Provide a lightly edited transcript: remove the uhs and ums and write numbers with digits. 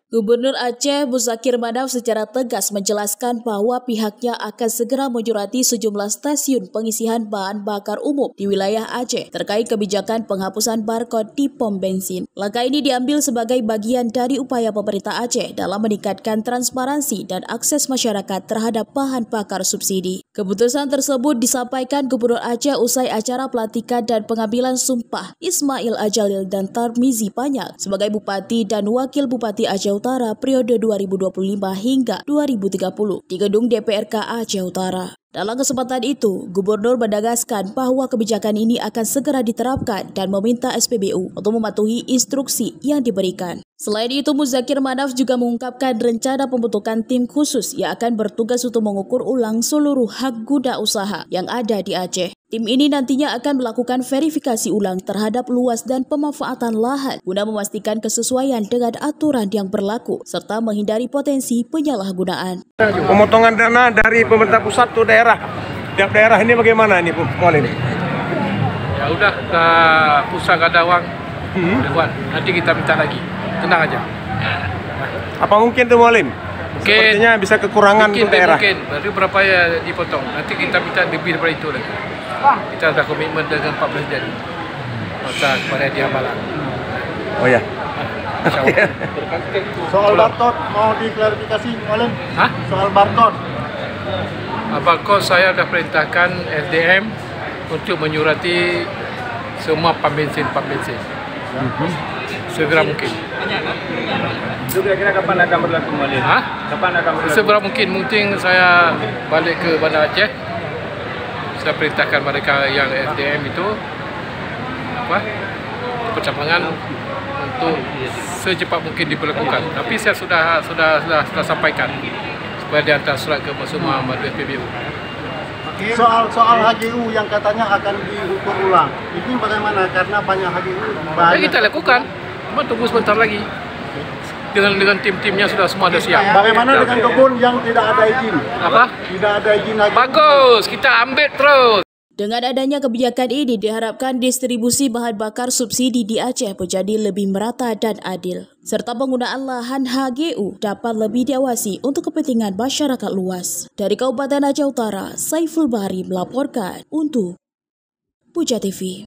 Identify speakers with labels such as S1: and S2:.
S1: Gubernur Aceh Muzakir Manaf secara tegas menjelaskan bahwa pihaknya akan segera menyurati sejumlah stasiun pengisian bahan bakar umum di wilayah Aceh terkait kebijakan penghapusan barcode di pom bensin. Langkah ini diambil sebagai bagian dari upaya pemerintah Aceh dalam meningkatkan transparansi dan akses masyarakat terhadap bahan bakar subsidi. Keputusan tersebut disampaikan Gubernur Aceh usai acara pelantikan dan pengambilan sumpah Ismail Ajalil dan Tarmizi Panyak sebagai Bupati dan Wakil Bupati Aceh Utara periode 2025 hingga 2030 di gedung DPRK Aceh Utara. Dalam kesempatan itu, Gubernur menegaskan bahwa kebijakan ini akan segera diterapkan dan meminta SPBU untuk mematuhi instruksi yang diberikan. Selain itu, Muzakir Manaf juga mengungkapkan rencana pembentukan tim khusus yang akan bertugas untuk mengukur ulang seluruh hak guna usaha yang ada di Aceh. Tim ini nantinya akan melakukan verifikasi ulang terhadap luas dan pemanfaatan lahan guna memastikan kesesuaian dengan aturan yang berlaku serta menghindari potensi penyalahgunaan.
S2: Pemotongan dana dari pemerintah pusat ke daerah. Tiap daerah ini bagaimana ini, Bu Mualim?
S3: Ya udah, pusat gak ada uang, buat. Nanti kita minta lagi. Tenang aja.
S2: Apa mungkin tuh Mualim? Sepertinya bisa kekurangan ke daerah.
S3: Mungkin, baru berapa ya dipotong. Nanti kita minta lebih daripada itu lagi. Kita ada komitmen dengan Pak Presiden. Masa kepada dia malam.
S2: Oh ya.
S4: Soal barcode mau diklarifikasi Mualim?
S3: Hah?
S4: Soal barcode.
S3: Barcode saya sudah perintahkan SDM untuk menyurati semua pom bensin. Segera mungkin.
S4: Itu kira-kira kapan akan berlaku Mualim?
S3: Hah?
S4: Kapan akan berlaku?
S3: Segera mungkin saya balik ke Bandar Aceh. Saya perintahkan mereka yang SDM itu percambangan untuk secepat mungkin diberlakukan. Tapi saya sudah sampaikan supaya dihantar surat ke semua Madu SPBU.
S4: Soal HGU yang katanya akan diukur ulang, ini bagaimana? Karena banyak HGU.
S3: Ya, kita lakukan, cuma tunggu sebentar lagi. Dengan tim-timnya sudah semua ada siap.
S4: Bagaimana dengan kebun yang tidak ada izin?
S3: Apa?
S4: Tidak ada izin HGU.
S3: Bagus, kita ambil terus.
S1: Dengan adanya kebijakan ini diharapkan distribusi bahan bakar subsidi di Aceh menjadi lebih merata dan adil, serta penggunaan lahan HGU dapat lebih diawasi untuk kepentingan masyarakat luas. Dari Kabupaten Aceh Utara, Saiful Bahri melaporkan untuk Puja TV.